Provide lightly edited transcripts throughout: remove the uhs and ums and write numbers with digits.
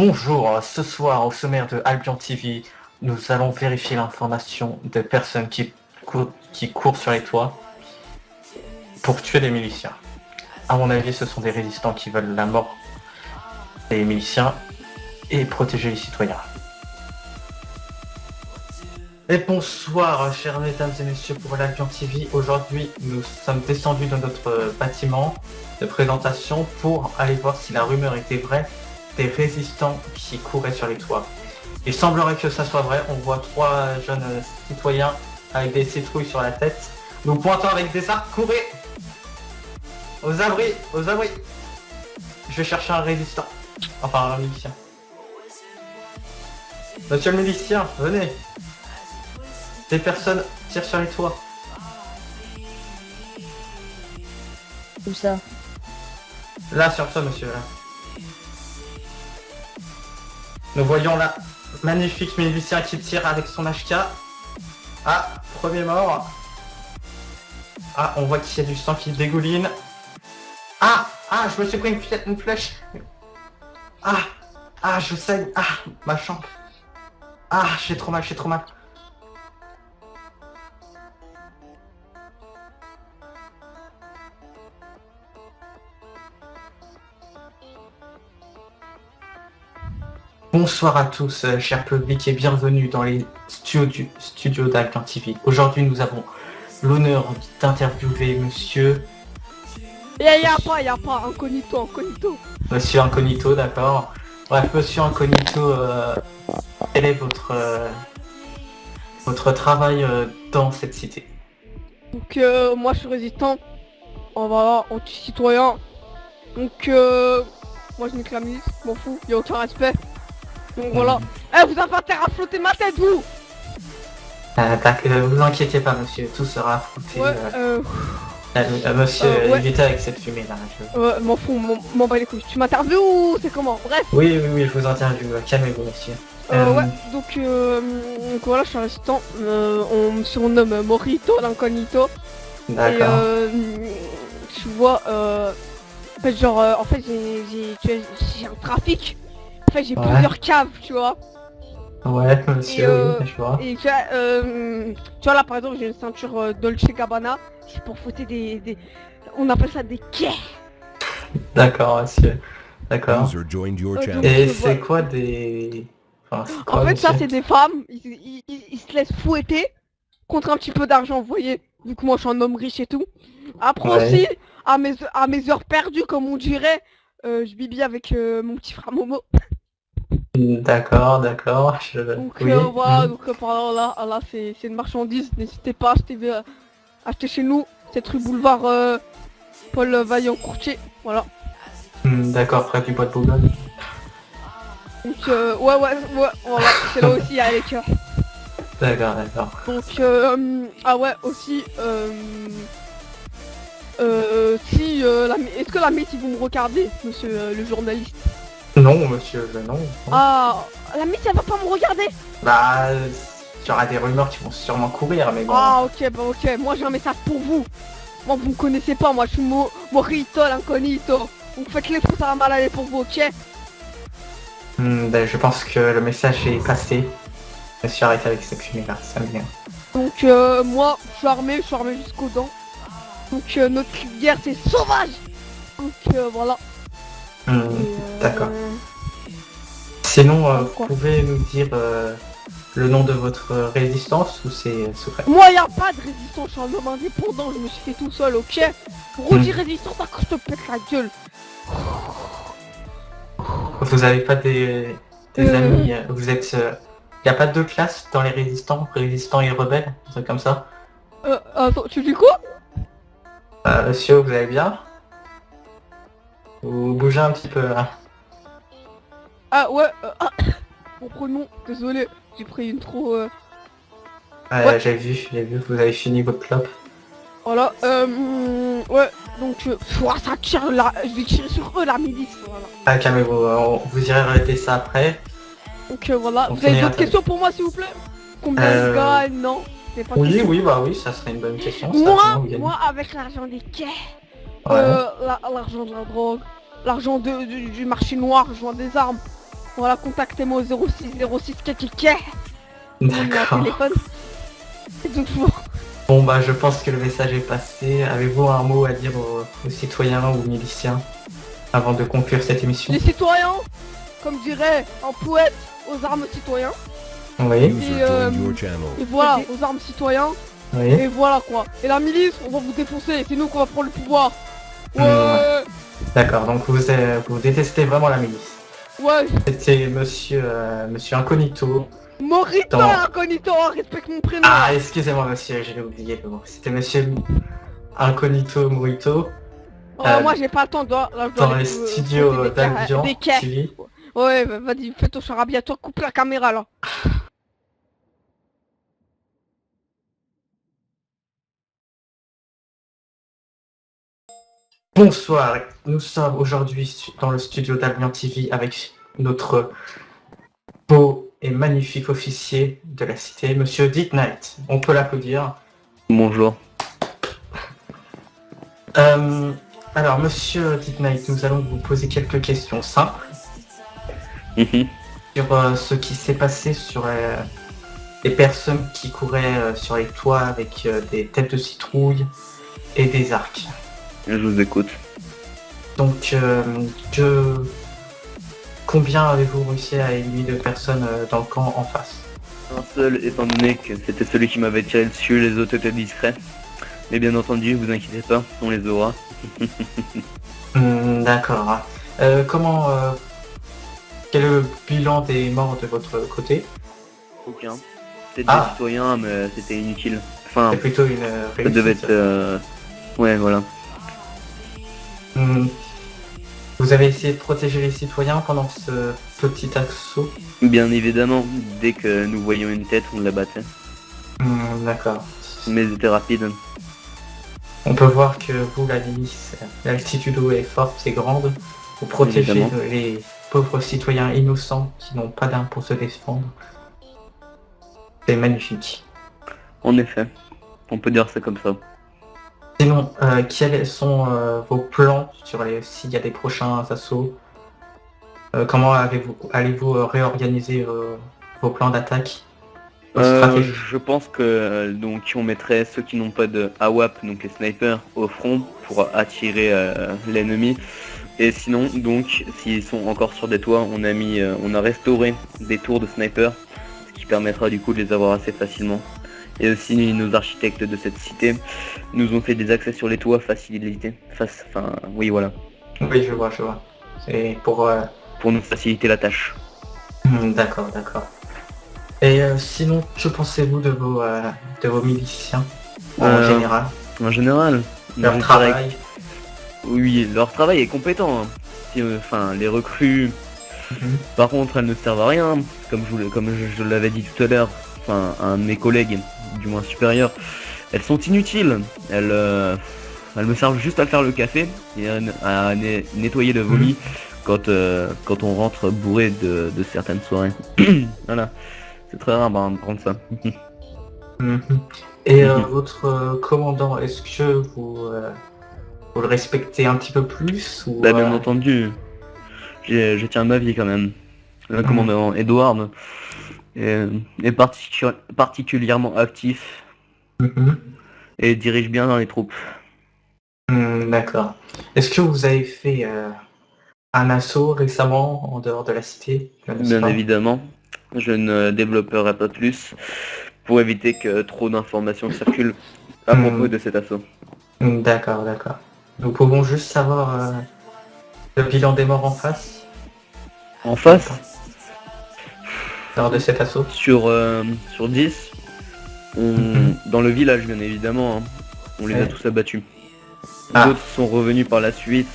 Bonjour, ce soir au sommaire de Albion TV, nous allons vérifier l'information des personnes qui courent sur les toits pour tuer des miliciens. À mon avis, ce sont des résistants qui veulent la mort des miliciens et protéger les citoyens. Et bonsoir, chers mesdames et messieurs, pour l'Albion TV. Aujourd'hui, nous sommes descendus dans notre bâtiment de présentation pour aller voir si la rumeur était vraie des résistants qui couraient sur les toits. Il semblerait que ça soit vrai. On voit trois jeunes citoyens avec des citrouilles sur la tête. Nous pointons avec des arcs. Courez! Aux abris! Aux abris! Je vais chercher un résistant. Enfin, un milicien. Monsieur le milicien, venez! Des personnes tirent sur les toits. Où ça? Là, sur toi, monsieur, là. Nous voyons là, magnifique milicien qui tire avec son HK. Ah, premier mort. Ah, on voit qu'il y a du sang qui dégouline. Ah, je me suis pris une flèche. Je saigne. Ah, ma chambre. Ah, j'ai trop mal. Bonsoir à tous, cher public, et bienvenue dans les studios d'Albion TV. Aujourd'hui, nous avons l'honneur d'interviewer monsieur... Y a pas, incognito. Monsieur Incognito, d'accord. Bref, monsieur Incognito, quel est votre travail dans cette cité? Donc moi je suis résistant. On va anti-citoyen. Donc moi je nique la milice, m'en fous, y a aucun respect. Donc voilà. Eh, vous avez intérêt à flotter ma tête, vous! Vous inquiétez pas, monsieur, tout sera affronté. Ouais, monsieur, ouais. évitez avec cette fumée là. Ouais, m'en fous, m'en bats les couilles. Tu m'interviews ou c'est comment? Bref. Oui, je vous interviewe. Calmez-vous, monsieur. Ouais, donc voilà, je suis résistant. On me surnomme Morito, l'incognito. D'accord. Et tu vois, en fait, genre, en fait, j'ai un trafic. En fait, j'ai Ouais. plusieurs caves, tu vois. Ouais, monsieur, oui, je vois. Et tu vois là, par exemple, j'ai une ceinture Dolce Gabbana. C'est pour fouetter des... On appelle ça des quais. D'accord, monsieur. D'accord. User joined your Ok. channel. Et je c'est vois. quoi des... Enfin, c'est quoi, En fait, ça, monsieur c'est des femmes. Ils se laissent fouetter contre un petit peu d'argent, vous voyez. Vu que moi, je suis un homme riche et tout. Après Ouais. aussi, à mes heures perdues, comme on dirait, je bibi avec mon petit frère Momo. D'accord. Donc Oui. voilà, donc par là c'est une marchandise, n'hésitez pas à acheter chez nous, cette rue boulevard Paul Vaillant Courtier, voilà. D'accord, près du bois de Boulogne. Donc ouais, voilà, c'est là aussi, il y a les cœurs. D'accord. Donc ah ouais, aussi, si, est-ce que la mythe ils vont me regarder, monsieur le journaliste? Non, monsieur, non. Ah, la mythe elle va pas me regarder? Bah, il y aura des rumeurs qui vont sûrement courir, mais bon. Ah ok, moi j'ai un message pour vous. Moi vous me connaissez pas, moi je suis Morito l'incognito. Donc faites les fous, ça va mal aller pour vous, ok? Ben, je pense que le message est passé. Monsieur, arrête avec cette fumée là, ça me vient. Donc moi je suis armé jusqu'aux dents. Donc notre guerre c'est sauvage. Donc voilà. Et, D'accord. Sinon, vous quoi pouvez nous dire le nom de votre résistance ou c'est secret? Moi y a pas de résistance, je suis un homme indépendant, je me suis fait tout seul, ok? Redis résistance, d'accord, je te pète la gueule. Vous avez pas des amis, vous êtes... y a pas deux classes dans les résistants et rebelles, un truc comme ça? Attends, tu dis quoi? Monsieur, vous allez bien? Vous bougez un petit peu là. Ah ouais, mon prénom, désolé, j'ai pris une trop... Ouais, Ouais. j'ai vu, vous avez fini votre clope. Voilà, ouais, donc, ça tire là, je vais tirer sur eux la milice, voilà. Ah, calmez-vous, vous irez arrêter ça après. Donc voilà, On vous avez finira d'autres très questions pour moi s'il vous plaît? Combien ils gagnent? Non, c'est pas question. Oui, ça serait une bonne question. Moi avec l'argent des quais, Ouais. l'argent de la drogue, l'argent du marché noir, je vends des armes. Voilà, contactez-moi au 06 KKK. Mon numéro D'accord. de téléphone. Et donc, bon. Bon bah je pense que le message est passé. Avez-vous un mot à dire aux citoyens ou aux miliciens avant de conclure cette émission? Les citoyens, comme dirait un poète, aux armes citoyens. Oui, User Et, joined your channel. Et voilà, aux armes citoyens. oui. Et voilà quoi. Et la milice, on va vous défoncer. C'est nous qu'on va prendre le pouvoir. Ouais. D'accord, donc vous détestez vraiment la milice. Ouais. C'était monsieur Incognito. Morito Dans- incognito, respecte mon prénom. Ah, excusez-moi monsieur, j'avais oublié le mot. C'était monsieur Incognito Morito Moi j'ai pas le temps, là, je dois dans aller, les studios des d'Albion quais. TV. Ouais, vas-y, fais ton charabia, toi, coupe la caméra là. Bonsoir, nous sommes aujourd'hui dans le studio d'Albion TV avec notre beau et magnifique officier de la cité, monsieur Dick Knight. On peut l'applaudir. Bonjour. Alors, monsieur Dick Knight, nous allons vous poser quelques questions simples Mhm. sur ce qui s'est passé sur les personnes qui couraient sur les toits avec des têtes de citrouille et des arcs. Je vous écoute. Donc, combien avez-vous réussi à éliminer de personnes dans le camp en face? Un seul, étant donné que c'était celui qui m'avait tiré dessus, les autres étaient discrets. Mais bien entendu, vous inquiétez pas, on les aura. D'accord. Quel est le bilan des morts de votre côté? Aucun. C'était Ah. des citoyens, mais c'était inutile. Enfin, C'est plutôt une ça réussite. devait être... Ouais, voilà. Hmm. Vous avez essayé de protéger les citoyens pendant ce petit assaut? Bien évidemment, dès que nous voyions une tête, on la battait. D'accord. Mais c'était rapide. On peut voir que vous, la milice, l'altitude où est forte et grande, vous protégez Évidemment. les pauvres citoyens innocents qui n'ont pas d'armes pour se défendre. C'est magnifique. En effet. On peut dire ça comme ça. Sinon, quels sont vos plans sur s'il y a des prochains assauts? Comment allez-vous réorganiser vos plans d'attaque? Votre stratégie? Je pense que donc on mettrait ceux qui n'ont pas de AWAP, donc les snipers, au front pour attirer l'ennemi. Et sinon, donc, s'ils sont encore sur des toits, on a restauré des tours de snipers, ce qui permettra du coup de les avoir assez facilement. Et aussi, nos architectes de cette cité nous ont fait des accès sur les toits facilité. Oui, voilà, Oui, je vois. C'est pour nous faciliter la tâche. D'accord. Et sinon, que pensez-vous de vos miliciens en général? En général, Leur je dirais travail? Oui, leur travail est compétent. Hein. Les recrues, par contre, elles ne servent à rien. Comme je l'avais dit tout à l'heure, à un de mes collègues, du moins supérieur, elles sont inutiles. Elles me servent juste à faire le café et à nettoyer le vomi quand on rentre bourré de certaines soirées. Voilà, c'est très rare de prendre ça. Et votre commandant, est-ce que vous le respectez un petit peu plus ou, Bah, bien entendu, je tiens ma vie quand même. Le commandant Edward est particulièrement actif et dirige bien dans les troupes. D'accord. Est-ce que vous avez fait un assaut récemment en dehors de la cité? Je ne sais Bien pas. évidemment, je ne développerai pas plus pour éviter que trop d'informations circulent à propos de cet assaut. D'accord. Nous pouvons juste savoir le bilan des morts en face En face, lors de cet assaut? sur 10, dans le village bien évidemment, hein, on les a Ouais. tous abattus. Ah. D'autres sont revenus par la suite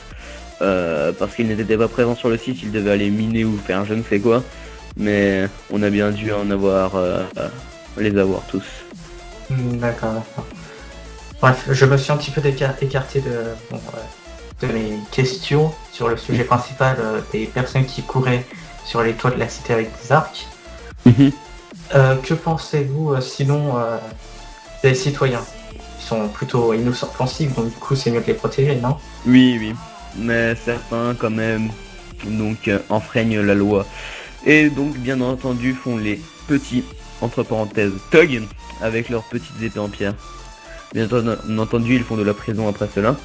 parce qu'ils n'étaient pas présents sur le site, ils devaient aller miner ou faire je ne sais quoi. Mais on a bien dû les avoir tous. D'accord. Bref, je me suis un petit peu écarté de mes questions sur le sujet principal des personnes qui couraient sur les toits de la cité avec des arcs. Que pensez-vous sinon des citoyens? Ils sont plutôt inoffensifs, donc du coup c'est mieux de les protéger, non? Oui, mais certains quand même enfreignent la loi. Et donc bien entendu font les petits, entre parenthèses, thugs, avec leurs petites épées en pierre. Bien entendu ils font de la prison après cela.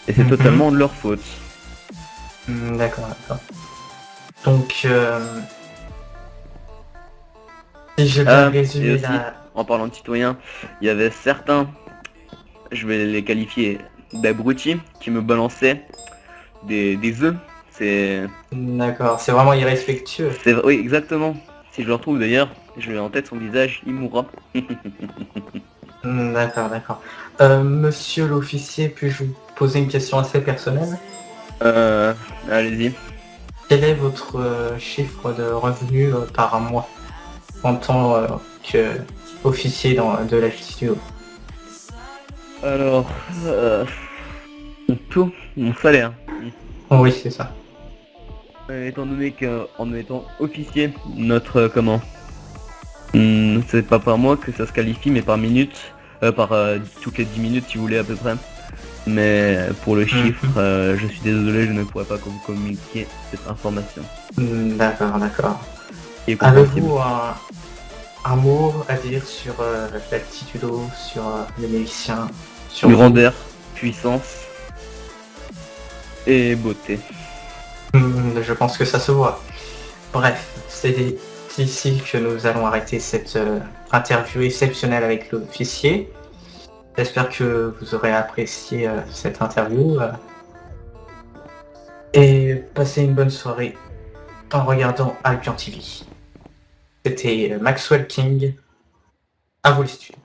Et c'est totalement de leur faute. D'accord, d'accord. Donc, si je vais Et résumer aussi, la... en parlant de citoyens, il y avait certains, je vais les qualifier d'abrutis, qui me balançaient des œufs. D'accord, c'est vraiment irrespectueux. Oui, exactement. Si je le retrouve d'ailleurs, je l'ai en tête son visage, il mourra. D'accord, d'accord. Monsieur l'officier, puis-je vous poser une question assez personnelle? Allez-y. Quel est votre chiffre de revenus par mois en tant qu'officier de la justice? Alors, mon salaire. Oui, c'est ça. Étant donné qu'en étant officier, notre c'est pas par mois que ça se qualifie, mais par minute, toutes les 10 minutes si vous voulez à peu près. Mais pour le chiffre, je suis désolé, je ne pourrais pas vous communiquer cette information. D'accord, d'accord. Qui est compréhensible. Avez-vous un mot à dire sur l'altitude, sur les miliciens, sur Grandeur, puissance et beauté. Je pense que ça se voit. Bref, c'est ici que nous allons arrêter cette interview exceptionnelle avec l'officier. J'espère que vous aurez apprécié cette interview. Et passez une bonne soirée en regardant Albion TV. C'était Maxwell King. À vous les studios.